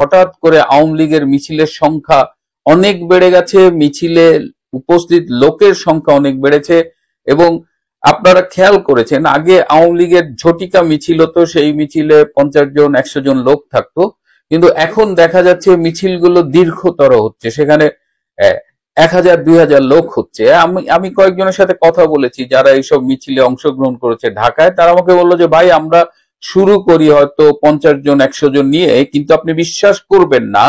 হঠাৎ করে আওয়ামী লীগের মিছিলের সংখ্যা অনেক বেড়ে গেছে, মিছিলে উপস্থিত লোকের সংখ্যা অনেক বেড়েছে। এবং আপনারা খেয়াল করেছেন আগে আওয়ামী লীগের ঝটিকা মিছিল হতো, সেই মিছিলে 50 জন 100 জন লোক থাকতো, কিন্তু এখন দেখা যাচ্ছে মিছিলগুলো দীর্ঘতর হচ্ছে, সেখানে 1000 2000 লোক হচ্ছে। আমি কয়েকজনের সাথে কথা বলেছি যারা এইসব মিছিলে অংশগ্রহণ করেছে ঢাকায়, তারা আমাকে বললো যে ভাই আমরা শুরু করি হয়তো 50 জন 100 জন নিয়ে, কিন্তু আপনি বিশ্বাস করবেন না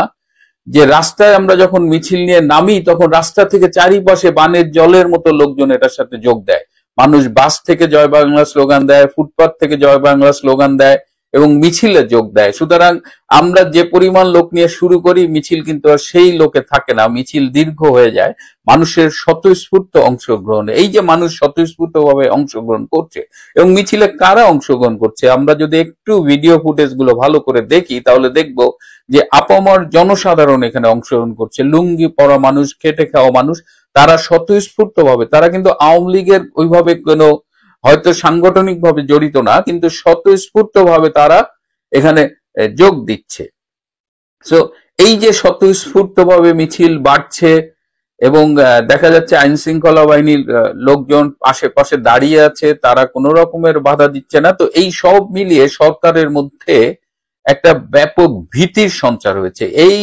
যে রাস্তায় আমরা যখন মিছিল নিয়ে নামি তখন রাস্তা থেকে চারিপাশে বানের জলের মতো লোকজন এটার সাথে যোগ দেয়। মানুষ বাস থেকে জয় বাংলা স্লোগান দেয়, ফুটপাত থেকে জয় বাংলা স্লোগান দেয় এবং মিছিলে যোগ দেয়। সুতরাং আমরা যে পরিমাণ লোক নিয়ে শুরু করি মিছিল কিন্তু আর সেই লোকে থাকে না, মিছিল দীর্ঘ হয়ে যায় মানুষের স্বতঃস্ফূর্ত অংশগ্রহণে। এই যে মানুষ স্বতঃস্ফূর্ত ভাবে অংশগ্রহণ করছে এবং মিছিলে কারা অংশগ্রহণ করছে, আমরা যদি একটু ভিডিও ফুটেজ গুলো ভালো করে দেখি তাহলে দেখব যে আপামর জনসাধারণ এখানে অংশগ্রহণ করছে, লুঙ্গি পরা মানুষ, খেটে খাওয়া মানুষ, তারা স্বতঃস্ফূর্ত ভাবে, তারা কিন্তু আওয়ামী লীগের ওইভাবে কোনো হয়তো সাংগঠনিক ভাবে জড়িত না, কিন্তু স্বতঃস্ফূর্ত ভাবে তারা এখানে যোগ দিচ্ছে। সো এই যে স্বতঃস্ফূর্ত ভাবে মিছিল বাড়ছে এবং দেখা যাচ্ছে আইন শৃঙ্খলা বাহিনীর লোকজন আশেপাশে দাঁড়িয়ে আছে, তারা কোনো রকমের বাধা দিচ্ছে না। তো এই সব মিলিয়ে সরকারের মধ্যে একটা ব্যাপক ভীতির সঞ্চার হয়েছে। এই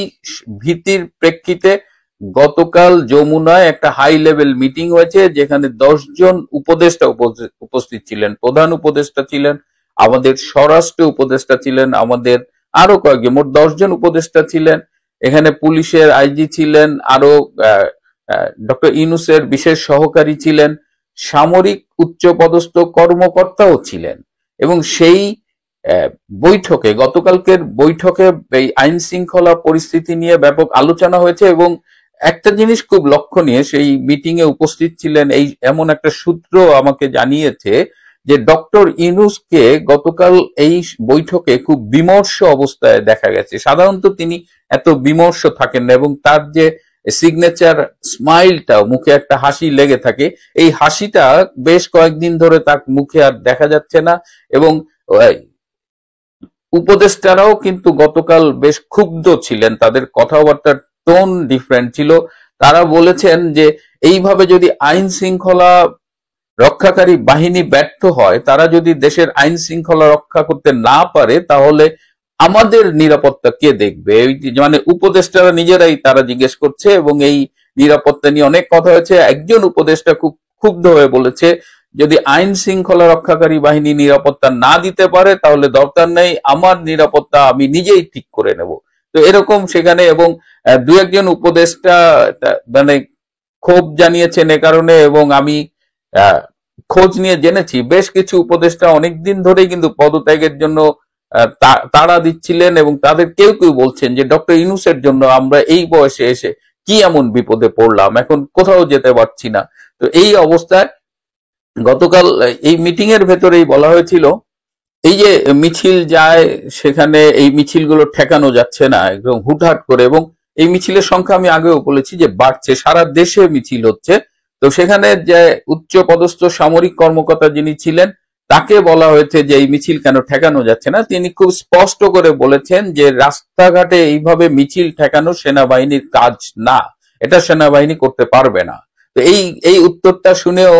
ভীতির প্রেক্ষিতে গতকাল যমুনায় একটা হাই লেভেল মিটিং হয়েছে, যেখানে 10 জন উপদেষ্টা উপস্থিত ছিলেন। প্রধান উপদেষ্টা ছিলেন, আমাদের স্বরাষ্ট্র উপদেষ্টা ছিলেন, আমাদের আরো কয়েকজন, মোট 10 জন উপদেষ্টা ছিলেন। এখানে পুলিশের আইজি ছিলেন, আরো ডক্টর ইউনূসের বিশেষ সহকারী ছিলেন, সামরিক উচ্চপদস্থ কর্মকর্তাও ছিলেন। এবং সেই বৈঠকে, গতকালকের বৈঠকে এই আইন শৃঙ্খলা পরিস্থিতি নিয়ে ব্যাপক আলোচনা হয়েছে। এবং একটা জিনিস খুব লক্ষণীয়, সেই মিটিং এ উপস্থিত ছিলেন এই এমন একটা সূত্র আমাকে জানিয়েছে যে ডক্টর ইউনূসকে গতকাল এই বৈঠকে খুব বিমর্ষ অবস্থায় দেখা গেছে। সাধারণত তিনি এত বিমর্ষ থাকেন না এবং তার যে সিগনেচার স্মাইলটা, মুখে একটা হাসি লেগে থাকে, এই হাসিটা বেশ কয়েকদিন ধরে তার মুখে আর দেখা যাচ্ছে না। এবং উপদেষ্টারাও কিন্তু গতকাল বেশ ক্ষুব্ধ ছিলেন, তাদের কথাবার্তার টোন ডিফারেন্ট ছিল। তারা বলেছেন যে এইভাবে যদি আইন শৃঙ্খলা রক্ষাকারী বাহিনী ব্যর্থ হয়, তারা যদি দেশের আইন শৃঙ্খলা রক্ষা করতে না পারে, তাহলে আমাদের নিরাপত্তা কে দেখবে? মানে উপদেষ্টারা নিজেরাই তারা জিজ্ঞেস করছে এবং এই নিরাপত্তা নিয়ে অনেক কথা হয়েছে। একজন উপদেষ্টা খুব ক্ষুব্ধ হয়ে বলেছে যদি আইন শৃঙ্খলা রক্ষাকারী বাহিনী নিরাপত্তা না দিতে পারে তাহলে দরকার নেই, আমার নিরাপত্তা আমি নিজেই ঠিক করে নেব। তো এরকম সেখানে, এবং দু একজন উপদেষ্টা মানে ক্ষোভ জানিয়েছেন এ কারণে। এবং আমি খোঁজ নিয়ে জেনেছি বেশ কিছু উপদেষ্টা অনেকদিন ধরেই কিন্তু পদত্যাগের জন্য তাড়া দিচ্ছিলেন এবং তাদের কেউ কেউ বলছেন যে ডক্টর ইউনূসের জন্য আমরা এই বয়সে এসে কি এমন বিপদে পড়লাম, এখন কোথাও যেতে পারছি না। তো এই অবস্থায় গতকাল এই মিটিং এর ভেতরেই বলা হয়েছিল এই যে মিছিল যায় সেখানে এই মিছিলগুলো ঠেকানো যাচ্ছে না একদম হুটহাট করে, এবং এই মিছিলের সংখ্যা আমি আগেও বলেছি যে বাড়ছে, সারা দেশে মিছিল হচ্ছে। তো সেখানে যে উচ্চ পদস্থ সামরিক কর্মকর্তা যিনি ছিলেন তাকে বলা হয়েছে যে এই মিছিল কেন ঠেকানো যাচ্ছে না। তিনি খুব স্পষ্ট করে বলেছেন যে রাস্তাঘাটে এইভাবে মিছিল ঠেকানো সেনাবাহিনীর কাজ না, এটা সেনাবাহিনী করতে পারবে না। তো এই উত্তরটা শুনেও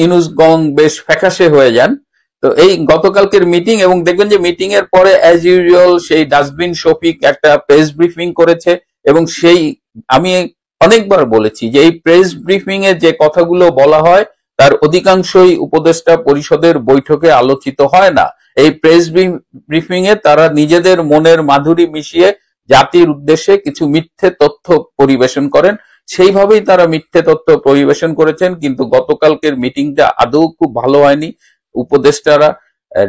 ইউনূসগং বেশ ফ্যাকাশে হয়ে যান। তো এই গতকালকের মিটিং, এবং দেখবেন যে মিটিং এর পরে অ্যাজ ইউজুয়াল সেই ডাস্টবিন শফিক একটা প্রেস ব্রিফিং করেছে, এবং সেই আমি অনেকবার বলেছি যে এই প্রেস ব্রিফিং এ যে কথাগুলো বলা হয় তার অধিকাংশই উপদেষ্টা পরিষদের বৈঠকে আলোচিত হয় না। এই প্রেস ব্রিফিং এ তারা নিজেদের মনের মাধুরী মিশিয়ে জাতির উদ্দেশ্যে কিছু মিথ্যে তথ্য পরিবেশন করেন, সেইভাবেই তারা মিথ্যে তথ্য পরিবেশন করেছেন। কিন্তু গতকালকের মিটিংটা আদৌ খুব ভালো হয়নি। উপদেষ্টারা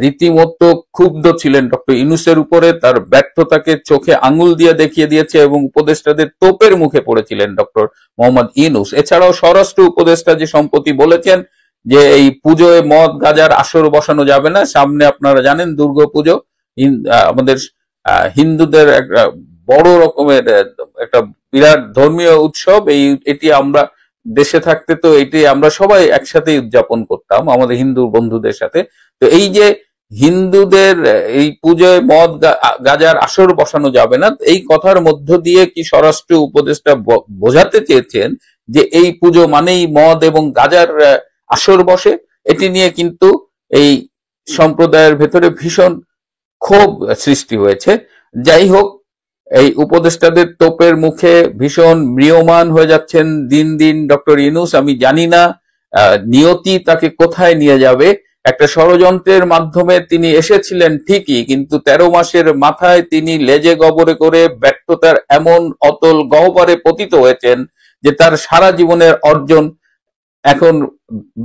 রীতিমতো ক্ষুব্ধ ছিলেন ডক্টর ইউনূসের উপরে, তার ব্যর্থতাকে চোখে আঙুল দিয়ে দেখিয়ে দিয়েছে এবং উপদেষ্টাদের তোপের মুখে পড়েছিলেন ডক্টর মোহাম্মদ ইউনূস। এছাড়াও স্বরাষ্ট্র উপদেষ্টা যে সম্প্রতি বলেছেন যে এই পুজোয় মদ গাঁজার আসর বসানো যাবে না, সামনে আপনারা জানেন দুর্গাপুজো, আমাদের হিন্দুদের একটা বড় রকমের একটা বিরাট ধর্মীয় উৎসব, এটি আমরা দেশে থাকতে তো এটি আমরা সবাই একসাথে উদযাপন করতাম আমাদের হিন্দু বন্ধুদের সাথে। তো এই যে হিন্দুদের এই পুজোয় মদ গাঁজার আসর বসানো যাবে না, এই কথার মধ্য দিয়ে কি স্বরাষ্ট্র উপদেষ্টা বোঝাতে চেয়েছেন যে এই পুজো মানেই মদ এবং গাঁজার আসর বসে? এটি নিয়ে কিন্তু এই সম্প্রদায়ের ভেতরে ভীষণ ক্ষোভ সৃষ্টি হয়েছে। যাই হোক, এই উপদেষ্টাদের তোপের মুখে ভীষণ ম্রিয়মাণ হয়ে যাচ্ছেন দিন দিন ডক্টর ইউনূস। আমি জানি না নিয়তি তাকে কোথায় নিয়ে যাবে। একটা ষড়যন্ত্রের মাধ্যমে তিনি এসেছিলেন ঠিকই, কিন্তু 13 মাসের মাথায় তিনি লেজে গবরে করে ব্যর্থতার এমন অতল গহ্বরে পতিত হয়েছেন যে তার সারা জীবনের অর্জন এখন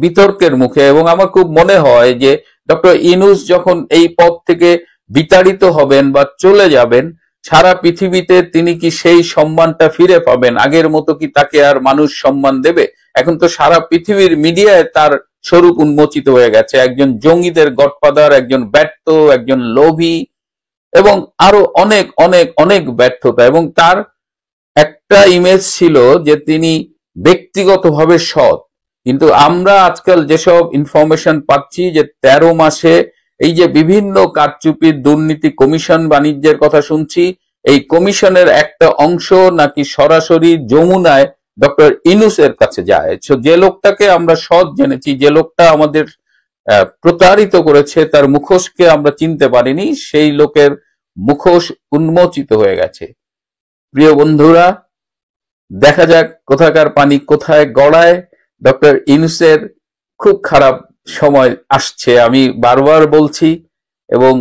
বিতর্কের মুখে। এবং আমার খুব মনে হয় যে ডক্টর ইউনূস যখন এই পদ থেকে বিতাড়িত হবেন বা চলে যাবেন, সারা পৃথিবীতে তিনি কি সেই সম্মানটা ফিরে পাবেন? আগের মতো কি তাকে আর মানুষ সম্মান দেবে? এখন তো সারা পৃথিবীর মিডিয়ায় তার স্বরূপ উন্মোচিত হয়ে গেছে, একজন জঙ্গিদের গডফাদার, একজন ব্যর্থ, একজন লোভী এবং আরো অনেক অনেক অনেক ব্যর্থতা। এবং তার একটা ইমেজ ছিল যে তিনি ব্যক্তিগতভাবে সৎ, কিন্তু আমরা আজকাল যেসব ইনফরমেশন পাচ্ছি যে 13 মাসে এই যে বিভিন্ন কারচুপি, দুর্নীতি, কমিশন বাণিজ্যের কথা শুনছি, এই কমিশনের একটা অংশ নাকি সরাসরি যমুনায় ডক্টর ইউনূসের কাছে যায়। যে লোকটাকে আমরা সৎ জেনেছি, যে লোকটা আমাদের প্রতারিত করেছে, তার মুখোশকে আমরা চিনতে পারিনি, সেই লোকের মুখোশ উন্মোচিত হয়ে গেছে। প্রিয় বন্ধুরা, দেখা যাক কোথাকার পানি কোথায় গড়ায়। ডক্টর ইউনূসের খুব খারাপ সময় আসছে, আমি বারবার বলছি, এবং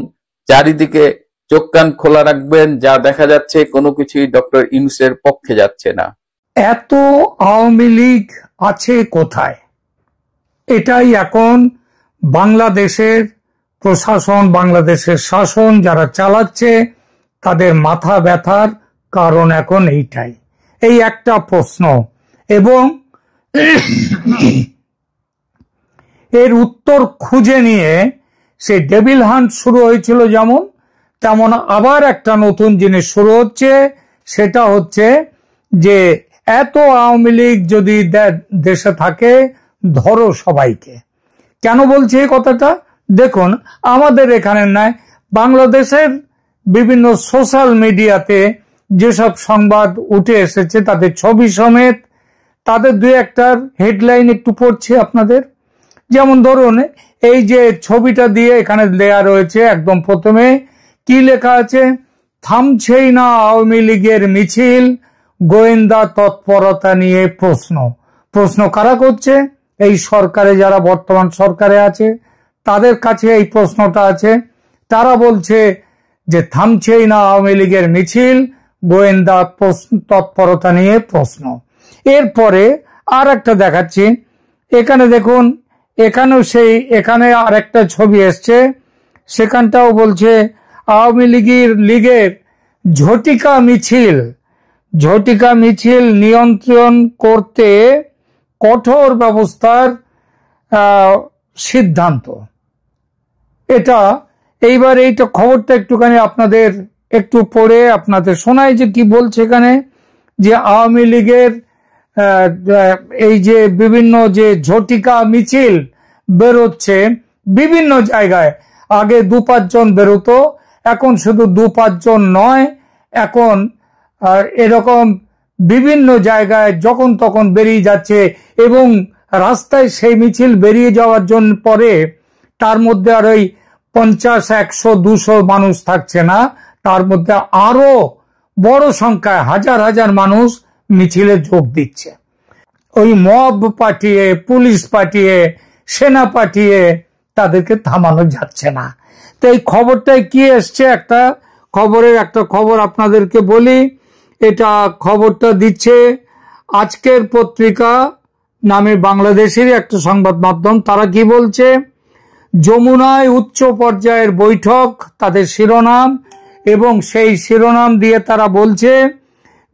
চারিদিকে চোখ কান খোলা রাখবেন। যা দেখা যাচ্ছে কোনো কিছুই ডক্টর ইউনূসের পক্ষে যাচ্ছে না। এত আওয়ামী লীগ আছে কোথায়? এটাই এখন বাংলাদেশের প্রশাসন, বাংলাদেশের শাসন যারা চালাচ্ছে, তাদের মাথা ব্যথার কারণ এখন এইটাই, এই একটা প্রশ্ন। এবং এর উত্তর খুঁজে নিয়ে সেই ডেভিল হান্ট শুরু হয়েছিল যেমন, তেমন আবার একটা নতুন জিনিস শুরু হচ্ছে। সেটা হচ্ছে যে এত আওয়ামী লীগ যদি দেশে থাকে, ধরো সবাইকে। কেন বলছি এই কথাটা? দেখুন, আমাদের এখানে নয়, বাংলাদেশের বিভিন্ন সোশ্যাল মিডিয়াতে যেসব সংবাদ উঠে এসেছে, তাদের ছবি সমেত, তাদের দুই একটার হেডলাইন একটু পড়ছি আপনাদের। যেমন ধরুন, এই যে ছবিটা দিয়ে এখানে দেয়া রয়েছে, একদম প্রথমে কি লেখা আছে? থামছেই না আওয়ামী লীগের মিছিল, গোয়েন্দা তৎপরতা নিয়ে প্রশ্ন। প্রশ্ন কারা করছে? এই সরকারে, যারা বর্তমান সরকারে আছে তাদের কাছে এই প্রশ্নটা আছে। তারা বলছে যে থামছেই না আওয়ামী লীগের মিছিল, গোয়েন্দা তৎপরতা নিয়ে প্রশ্ন। এরপরে আর একটা দেখাচ্ছি, এখানে দেখুন, এখানেও এখানে আর একটা ছবি এসছে, সেখানটাও বলছে আওয়ামী লীগের ঝটিকা মিছিল নিয়ন্ত্রণ করতে কঠোর ব্যবস্থার সিদ্ধান্ত। এটা এইবার এইটা খবরটা একটুখানি আপনাদের একটু পড়ে আপনাদের শোনাই যে কি বলছে এখানে। যে আওয়ামী লীগের এই যে বিভিন্ন যে ঝটিকা মিছিল বেরোচ্ছে বিভিন্ন জায়গায়, আগে 2-5 জন বেরোতো, এখন শুধু 2-5 জন নয়, এখন এরকম বিভিন্ন জায়গায় যখন তখন বেরিয়ে যাচ্ছে। এবং রাস্তায় সেই মিছিল বেরিয়ে যাওয়ার জন্য পরে তার মধ্যে আর ওই 50, 100, 200 মানুষ থাকছে না, তার মধ্যে আরো বড় সংখ্যায় হাজার হাজার মানুষ মিছিলে যোগ দিচ্ছে। ওই মব পাঠিয়ে, পুলিশ পাঠিয়ে, সেনা পাঠিয়ে তাদেরকে থামানো যাচ্ছে না। তো এই খবরটায় কি এসছে, একটা খবর আপনাদেরকে বলি। এটা খবরটা দিচ্ছে আজকের পত্রিকা নামে বাংলাদেশেরই একটা সংবাদ মাধ্যম। তারা কি বলছে? যমুনায় উচ্চ পর্যায়ের বৈঠক, তাদের শিরোনাম, এবং সেই শিরোনাম দিয়ে তারা বলছে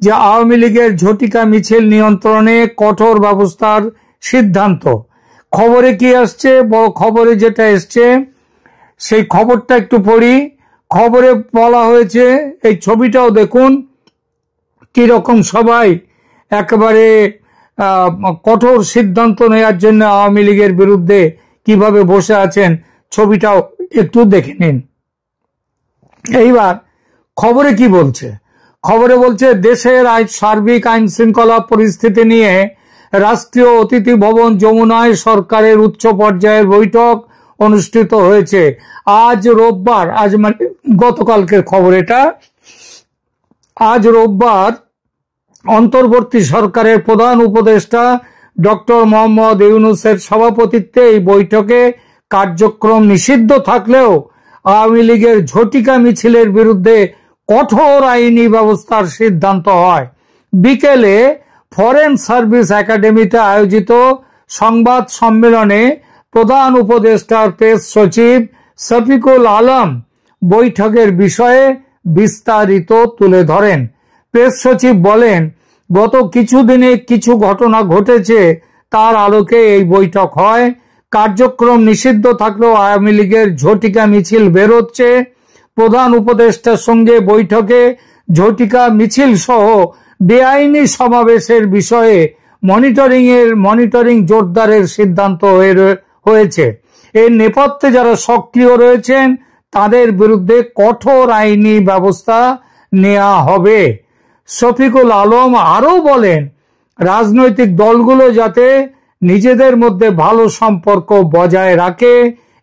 যে আওয়ামী লীগের ঝটিকা মিছিল নিয়ন্ত্রণে কঠোর ব্যবস্থার সিদ্ধান্ত। খবরে কি আসছে? বড় খবরে যেটা এসছে সেই খবরটা একটু পড়ি। খবরে বলা হয়েছে, এই ছবিটাও দেখুন কিরকম সবাই একেবারে কঠোর সিদ্ধান্ত নেওয়ার জন্য আওয়ামী লীগের বিরুদ্ধে কিভাবে বসে আছেন, ছবিটাও একটু দেখে নিন। এইবার খবরে কি বলছে? খবরে বলছে দেশের সার্বিক আইন শৃঙ্খলা পরিস্থিতি নিয়ে রাষ্ট্রীয় অতিথি ভবন যমুনায় সরকারের উচ্চ পর্যায়ের বৈঠক অনুষ্ঠিত হয়েছে আজ রোববার। আজ মানে গতকালকের খবর এটা। আজ রোববার অন্তর্বর্তী সরকারের প্রধান উপদেষ্টা ডক্টর মোহাম্মদ ইউনূসের সভাপতিত্বে এই বৈঠকে কার্যক্রম নিষিদ্ধ থাকলেও আওয়ামী লীগের ঝটিকা মিছিলের বিরুদ্ধে কঠোর আইনি ব্যবস্থার সিদ্ধান্ত হয়। বিকেলে ফরেন সার্ভিস একাডেমিতে আয়োজিত সংবাদ সম্মেলনে প্রধান উপদেষ্টার প্রেস সচিব শফিকুল আলম বৈঠকের বিষয়ে বিস্তারিত তুলে ধরেন। প্রেস সচিব বলেন, গত কিছুদিনে কিছু ঘটনা ঘটেছে, তার আলোকে এই বৈঠক হয়। কার্যক্রম নিষিদ্ধ থাকলেও আওয়ামী লীগের ঝটিকা মিছিল বেরোচ্ছে। প্রধান উপদেষ্টার সঙ্গে বৈঠকে ঝটিকা মিছিল সহ বেআইনি সমাবেশের বিষয়ে মনিটরিং জোরদারের সিদ্ধান্ত হয়েছে। এর নেপথ্যে যারা সক্রিয় রয়েছেন তাদের বিরুদ্ধে কঠোর আইনি ব্যবস্থা নেওয়া হবে। শফিকুল আলম আরও বলেন, রাজনৈতিক দলগুলো যাতে নিজেদের মধ্যে ভালো সম্পর্ক বজায় রাখে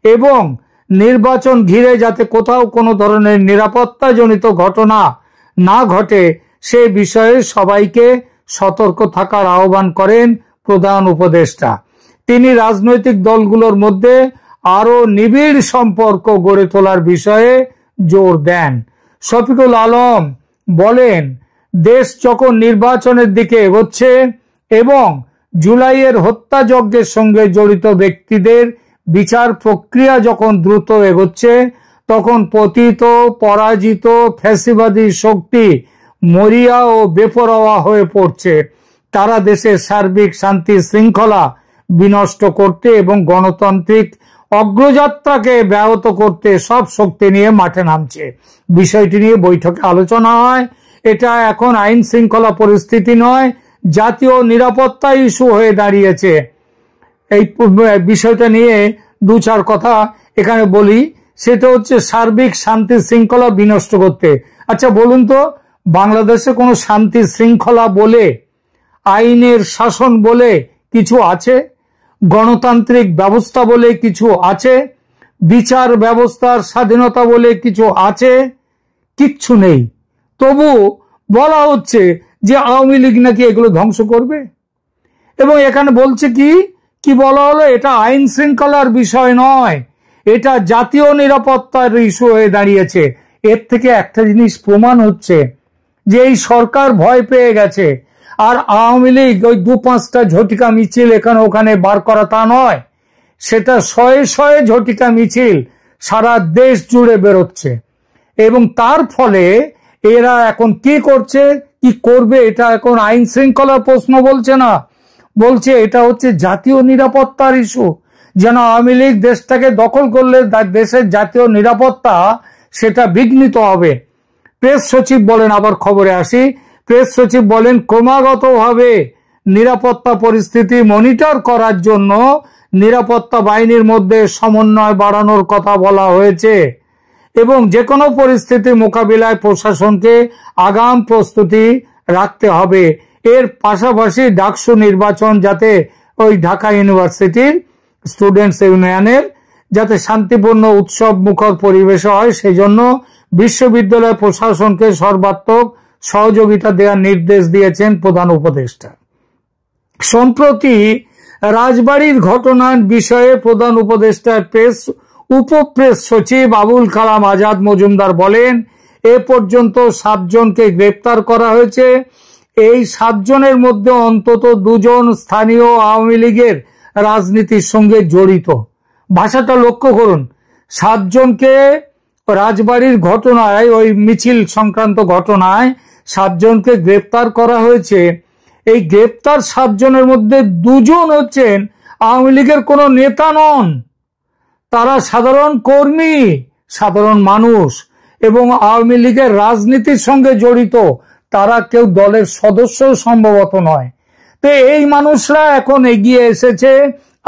এবং নির্বাচন ঘিরে যাতে কোথাও কোনো ধরনের নিরাপত্তাজনিত ঘটনা না ঘটে সে বিষয়ে সবাইকে সতর্ক থাকার আহ্বান করেন প্রধান উপদেষ্টা। তিনি রাজনৈতিক দলগুলোর মধ্যে আরো নিবিড় সম্পর্ক গড়ে তোলার বিষয়ে জোর দেন। শফিকুল আলম বলেন, দেশ যখন নির্বাচনের দিকে এগোচ্ছে এবং জুলাইয়ের হত্যাযজ্ঞের সঙ্গে জড়িত ব্যক্তিদের বিচার প্রক্রিয়া যখন দ্রুত এগোচ্ছে, তখন পতিত পরাজিত ফ্যাসিবাদী শক্তি মরিয়া ও বেপরোয়া হয়ে পড়ছে। তারা দেশের সার্বিক শান্তি শৃঙ্খলা বিনষ্ট করতে এবং গণতান্ত্রিক অগ্রযাত্রাকে ব্যাহত করতে সব শক্তি নিয়ে মাঠে নামছে। বিষয়টি নিয়ে বৈঠকে আলোচনা হয়। এটা এখন আইন শৃঙ্খলা পরিস্থিতি নয়, জাতীয় নিরাপত্তা ইস্যু হয়ে দাঁড়িয়েছে। এই বিষয়টা নিয়ে দু চার কথা এখানে বলি। সেটা হচ্ছে সার্বিক শান্তি শৃঙ্খলা বিনষ্ট করতে। আচ্ছা বলুন তো, বাংলাদেশে কোনো শান্তি শৃঙ্খলা বলে, আইনের শাসন বলে কিছু আছে? গণতান্ত্রিক ব্যবস্থা বলে কিছু আছে? বিচার ব্যবস্থার স্বাধীনতা বলে কিছু আছে? কিচ্ছু নেই। তবু বলা হচ্ছে যে আওয়ামী লীগ নাকি এগুলো ধ্বংস করবে। এবং এখানে বলছে কি বলা হলো, এটা আইন শৃঙ্খলার বিষয় নয়, এটা জাতীয় নিরাপত্তার ইস্যু হয়ে দাঁড়িয়েছে। এর থেকে একটা জিনিস প্রমাণ হচ্ছে যে এই সরকার ভয় পেয়ে গেছে। আর আওয়ামী লীগ ওই ২-৫টা ঝটিকা মিছিল এখানে ওখানে বার করা তা নয়, সেটা শয়ে শয়ে ঝটিকা মিছিল সারা দেশ জুড়ে বেরোচ্ছে। এবং তার ফলে এরা এখন কি করছে, কি করবে, এটা এখন আইন শৃঙ্খলার প্রশ্ন বলছে না, বলছে এটা হচ্ছে জাতীয় নিরাপত্তার ইস্যু। যেন আওয়ামী লীগ দেশটাকে দখল করলে দেশের জাতীয় নিরাপত্তা সেটা বিঘ্নিত হবে। প্রেস সচিব বলেন, আবার খবরে আসি, প্রেস সচিব বলেন, ক্রমাগতভাবে নিরাপত্তা পরিস্থিতি মনিটর করার জন্য নিরাপত্তা বাহিনীর মধ্যে সমন্বয় বাড়ানোর কথা বলা হয়েছে এবং যে কোনো পরিস্থিতি মোকাবিলায় প্রশাসনকে আগাম প্রস্তুতি রাখতে হবে। এর পাশাপাশি ডাকসু নির্বাচন যাতে ওই ঢাকা ইউনিভার্সিটির স্টুডেন্টস ইউনিয়নের যাতে শান্তিপূর্ণ উৎসব মুখর পরিবেশ হয়, সেজন্য বিশ্ববিদ্যালয় প্রশাসনকে সর্বাত্মক সহযোগিতা দেওয়ার নির্দেশ দিয়েছেন প্রধান উপদেষ্টা। সম্প্রতি রাজবাড়ির ঘটনার বিষয়ে প্রধান উপদেষ্টার উপপ্রেস সচিব আবুল কালাম আজাদ মজুমদার বলেন, এ পর্যন্ত 7 জনকে গ্রেপ্তার করা হয়েছে। এই 7 জনের মধ্যে অন্তত 2 জন স্থানীয় আওয়ামী লীগের রাজনীতির সঙ্গে জড়িত। ভাষাটা লক্ষ্য করুন, 7 জনকে রাজবাড়ির ঘটনায়, ওই মিছিল সংক্রান্ত ঘটনায় 7 জনকে গ্রেপ্তার করা হয়েছে। এই গ্রেপ্তার 7 জনের মধ্যে 2 জন হচ্ছেন আওয়ামী লীগের কোনো নেতা নন, তারা সাধারণ কর্মী, সাধারণ মানুষ এবং আওয়ামী লীগের রাজনীতির সঙ্গে জড়িত। তারা কেউ দলের সদস্য সম্ভবত নয়। তো এই মানুষরা এখন এগিয়ে এসেছে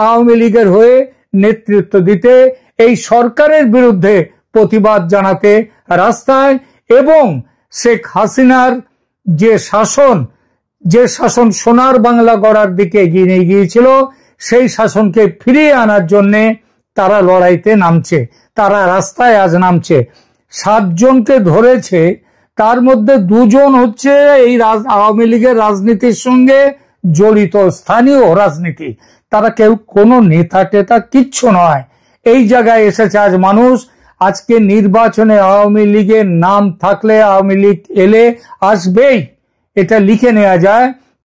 আওয়ামী লীগের হয়ে নেতৃত্ব দিতে এই সরকারের বিরুদ্ধে প্রতিবাদ জানাতে রাস্তায়, এবং শেখ হাসিনার যে শাসন সোনার বাংলা গড়ার দিকে এগিয়ে নিয়ে গিয়েছিল, সেই শাসনকে ফিরিয়ে আনার জন্য তারা লড়াইতে নামছে, তারা রাস্তায় আজ নামছে। 7 জনকে ধরেছে, তার মধ্যে 2 জন হচ্ছে এই আওয়ামী লীগের রাজনীতির সঙ্গে জড়িত, স্থানীয় রাজনীতি, তারা কেউ কোনো নেতা টেতা কিচ্ছু নয়। এই জায়গায় এসেছে আজ মানুষ। আজকে নির্বাচনে আওয়ামী লীগের নাম থাকলে, আওয়ামী লীগ এলে আসবেই, এটা লিখে নেওয়া যায়।